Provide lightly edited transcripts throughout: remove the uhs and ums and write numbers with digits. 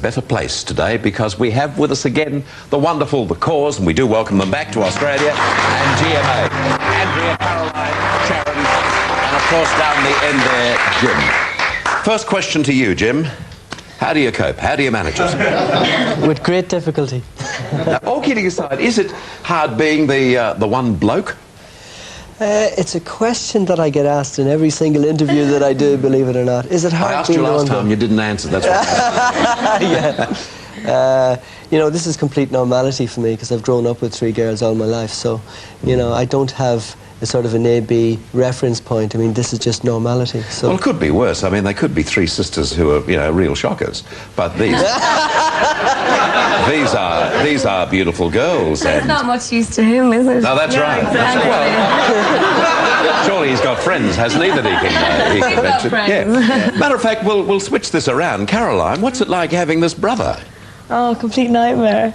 better place today because we have with us again the wonderful, the Corrs, and we do welcome them back to Australia, and GMA, Andrea, Caroline, Sharon, and of course down the end there, Jim. First question to you, Jim. How do you cope? How do you manage it? With great difficulty. Now, all kidding aside, is it hard being the one bloke? It's a question that I get asked in every single interview that I do, believe it or not. Is it hard? I asked you last time, you didn't answer, that's what yeah. You know, this is complete normality for me because I've grown up with 3 girls all my life, so, you know, I don't have a sort of an A-B reference point. I mean, this is just normality. So. Well, it could be worse. I mean, they could be 3 sisters who are, you know, real shockers. But these, these are beautiful girls. That's and not much use to him, is it? No, that's right. Exactly. Well, surely he's got friends, hasn't he, that he can mention? Yeah. Matter of fact, we'll switch this around. Caroline, what's it like having this brother? Oh, complete nightmare.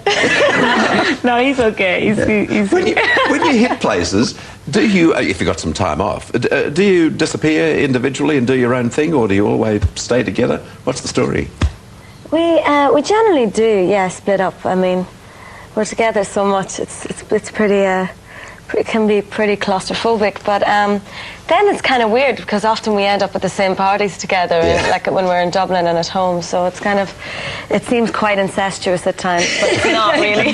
No, he's okay. He's when you hit places, do you, if you've got some time off, do you disappear individually and do your own thing, or do you always stay together? What's the story? We generally do, yeah, split up. I mean, we're together so much. It's pretty. It can be pretty claustrophobic, but then it's kind of weird because often we end up at the same parties together, like when we're in Dublin and at home. So it's kind of, it seems quite incestuous at times, but it's not really.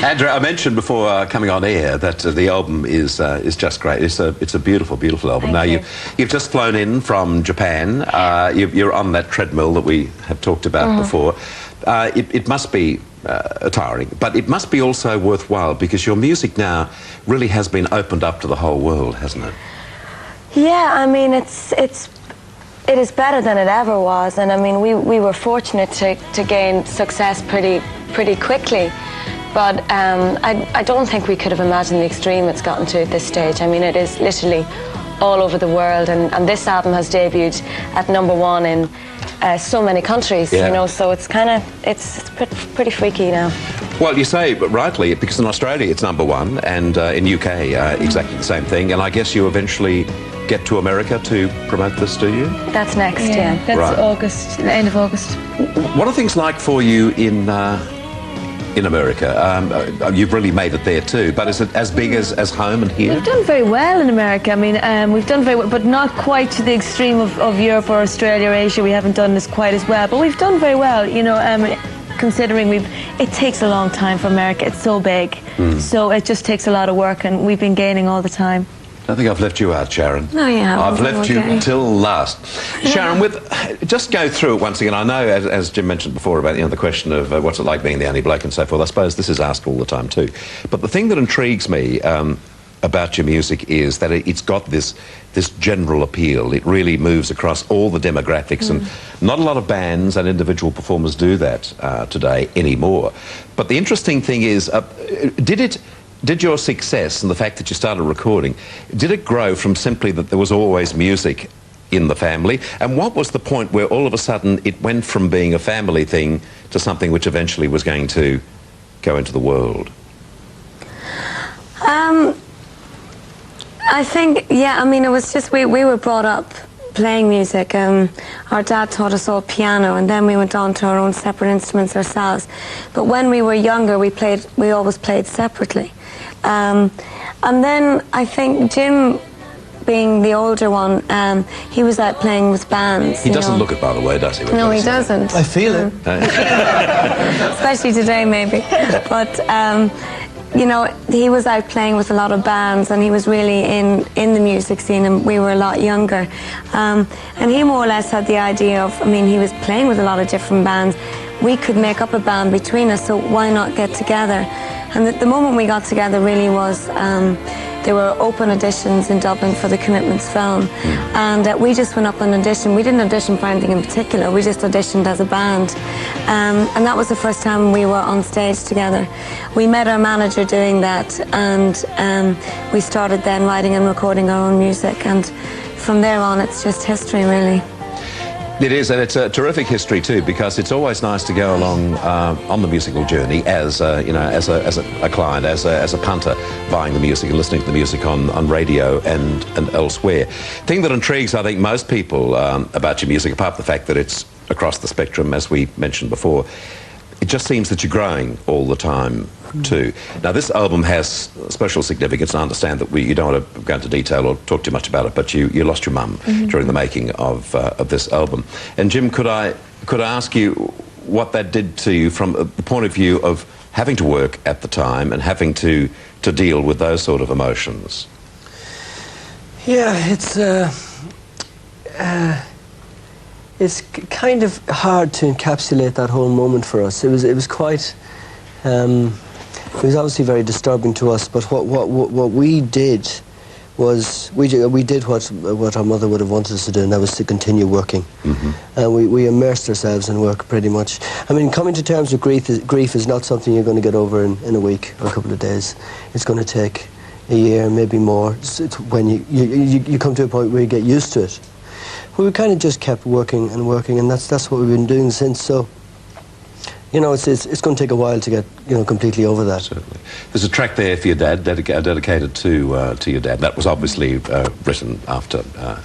Andrea, I mentioned before coming on air that the album is just great. It's a beautiful, beautiful album. Thank you. You've just flown in from Japan. You're on that treadmill that we have talked about before. It must be tiring, but it must be also worthwhile because your music now really has been opened up to the whole world, hasn't it? Yeah, I mean, it is better than it ever was, and I mean, we were fortunate to gain success pretty quickly, but I don't think we could have imagined the extreme it's gotten to at this stage. I mean, it is literally all over the world, and this album has debuted at #1 in so many countries, you know, so it's kind of, it's pretty freaky now. Well, you say, but rightly, because in Australia it's #1, and in UK exactly the same thing, and I guess you eventually get to America to promote this, do you? That's next, yeah. That's right. August, the end of August. What are things like for you in America? You've really made it there too, but is it as big as home and here? We've done very well in America. I mean, we've done very well, but not quite to the extreme of Europe or Australia or Asia. We haven't done this quite as well, but we've done very well, you know, considering it takes a long time for America. It's so big, so it just takes a lot of work, and we've been gaining all the time. I think I've left you out, Sharon. No, you haven't. I've left you till last. Sharon, just go through it once again. I know, as Jim mentioned before, about the question of what's it like being the only bloke and so forth. I suppose this is asked all the time too. But the thing that intrigues me about your music is that it's got this general appeal. It really moves across all the demographics, and not a lot of bands and individual performers do that today anymore. But the interesting thing is, did your success and the fact that you started recording, did it grow from simply that there was always music in the family? And what was the point where all of a sudden it went from being a family thing to something which eventually was going to go into the world? I think, yeah, I mean, it was just, we were brought up playing music. Our dad taught us all piano, and then we went on to our own separate instruments ourselves. But when we were younger, we always played separately. And then I think Jim, being the older one, he was out playing with bands. He doesn't look it, by the way, does he? No, he doesn't. I feel it. Especially today, maybe. But you know, he was out playing with a lot of bands, and he was really in the music scene, and we were a lot younger. And he more or less had the idea of, I mean, he was playing with a lot of different bands. We could make up a band between us, so why not get together? And the moment we got together really was, there were open auditions in Dublin for the Commitments film, and we just went up and auditioned. We didn't audition for anything in particular, we just auditioned as a band. And that was the first time we were on stage together. We met our manager doing that, and we started then writing and recording our own music, and from there on it's just history, really. It is, and it's a terrific history too, because it's always nice to go along on the musical journey as you know, as a client, as a punter, buying the music and listening to the music on radio and elsewhere. The thing that intrigues, I think, most people about your music, apart from the fact that it's across the spectrum, as we mentioned before. It just seems that you're growing all the time too. Now, this album has special significance, and I understand that you don't want to go into detail or talk too much about it, but you lost your mum during the making of this album. And Jim, could I ask you what that did to you from the point of view of having to work at the time and having to deal with those sort of emotions? Yeah, it's kind of hard to encapsulate that whole moment for us. It was quite. It was obviously very disturbing to us. But what we did was we did what our mother would have wanted us to do, and that was to continue working. And we immersed ourselves in work pretty much. I mean, coming to terms with grief is not something you're going to get over in a week or a couple of days. It's going to take a year, maybe more. It's when you come to a point where you get used to it. But we kind of just kept working and working, and that's what we've been doing since. So, you know, it's going to take a while to get, you know, completely over that. Certainly. There's a track there for your dad, dedicated to your dad. That was obviously written after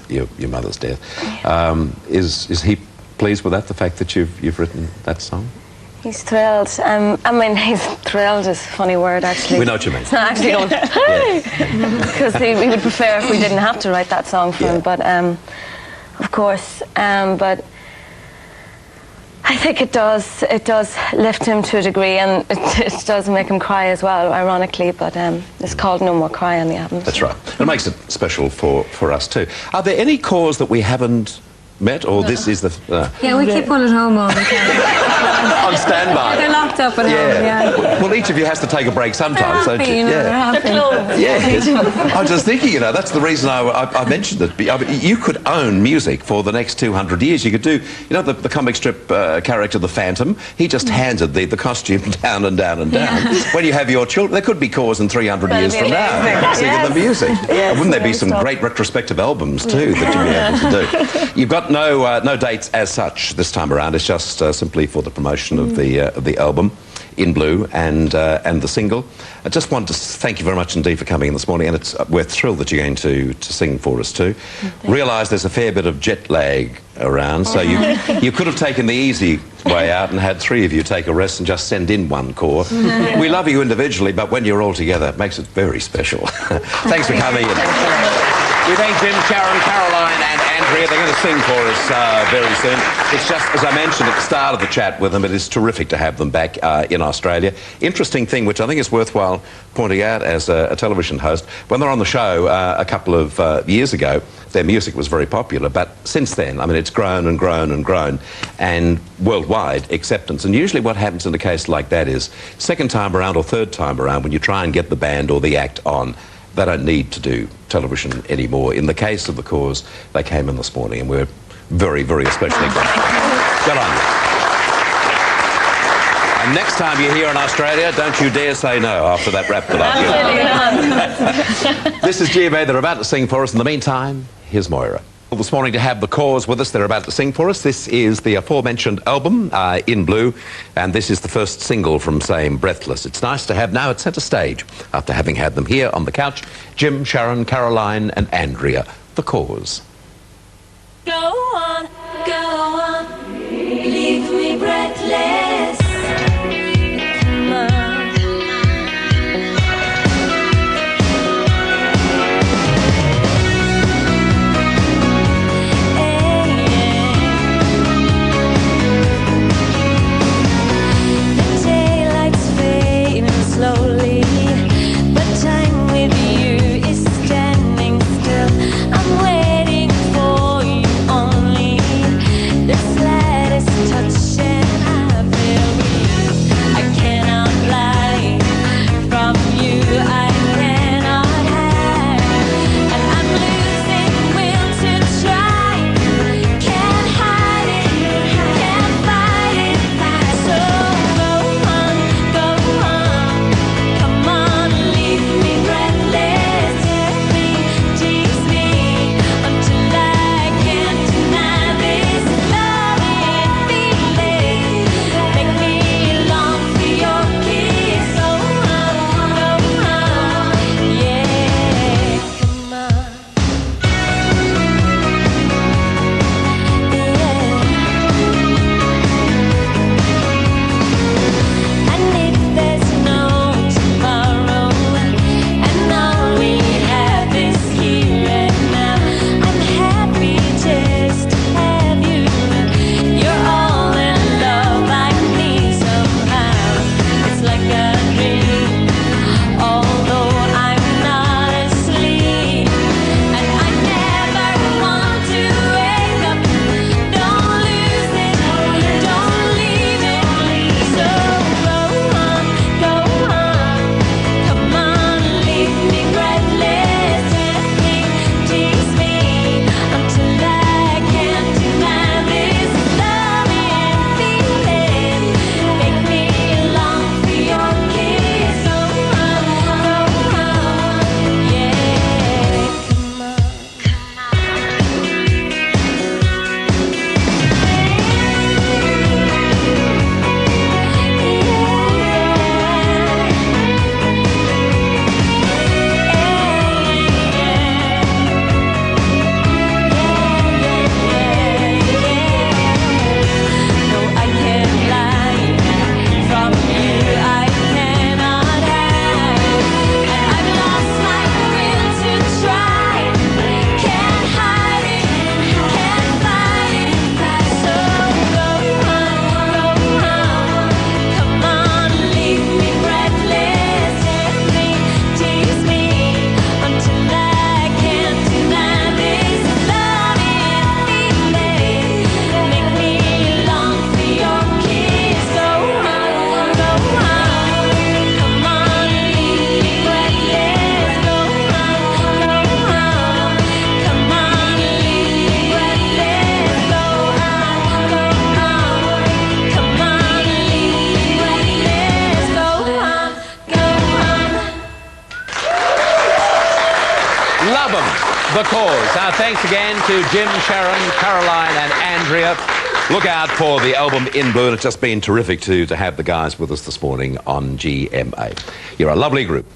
your mother's death. Is he pleased with that? The fact that you've written that song? He's thrilled. I mean, he's thrilled is a funny word, actually. We know what you mean. It's not actually going, hey! Because we would prefer if we didn't have to write that song for him, but of course. But I think it does lift him to a degree, and it does make him cry as well, ironically, but it's called No More Cry on the album. That's right. And it makes it special for us too. Are there any Corrs that we haven't met, or this is the... Yeah, we keep one at home all the time. On standby. They're locked up at home, yeah. Well, each of you has to take a break sometimes, don't you? They're happy. Yeah. I was just thinking, you know, that's the reason I mentioned it. I mean, you could own music for the next 200 years. You could do, you know, the comic strip character, the Phantom, he just handed the costume down and down and down. When you have your children, there could be Corrs in 300 years from now singing the music. Yes, Wouldn't there be some great retrospective albums too that you'd be able to do? You've got no dates as such this time around. It's just simply for the promotion of the album In Blue and the single. I just wanted to thank you very much indeed for coming in this morning, and we're thrilled that you're going to sing for us too. Realise there's a fair bit of jet lag around, so you could have taken the easy way out and had three of you take a rest and just send in one corps. We love you individually, but when you're all together, it makes it very special. Thanks for coming in. We thank Jim, Sharon, Caroline and Andrea. They're going to sing for us very soon. It's just, as I mentioned at the start of the chat with them, it is terrific to have them back in Australia. Interesting thing, which I think is worthwhile pointing out as a television host, when they were on the show a couple of years ago, their music was very popular, but since then, I mean, it's grown and grown and grown, and worldwide acceptance. And usually what happens in a case like that is, second time around or third time around, when you try and get the band or the act on, they don't need to do television anymore. In the case of the Corrs, they came in this morning, and we're very, very especially grateful. Good on you. And next time you're here in Australia, don't you dare say no after that rap that I've given. This is GMA. They're about to sing for us. In the meantime, here's Moira. This morning to have the Corrs with us. They're about to sing for us. This is the aforementioned album, In Blue, and this is the first single from same Breathless. It's nice to have now at centre stage, after having had them here on the couch, Jim, Sharon, Caroline and Andrea, the Corrs. Go on, leave me breathless. Come on. Slowly, but time with you is standing still. I'm waiting for you only. The slightest touch and I feel Love 'em, the Corrs. Thanks again to Jim, Sharon, Caroline and Andrea. Look out for the album In Blue, and it's just been terrific to have the guys with us this morning on GMA. You're a lovely group.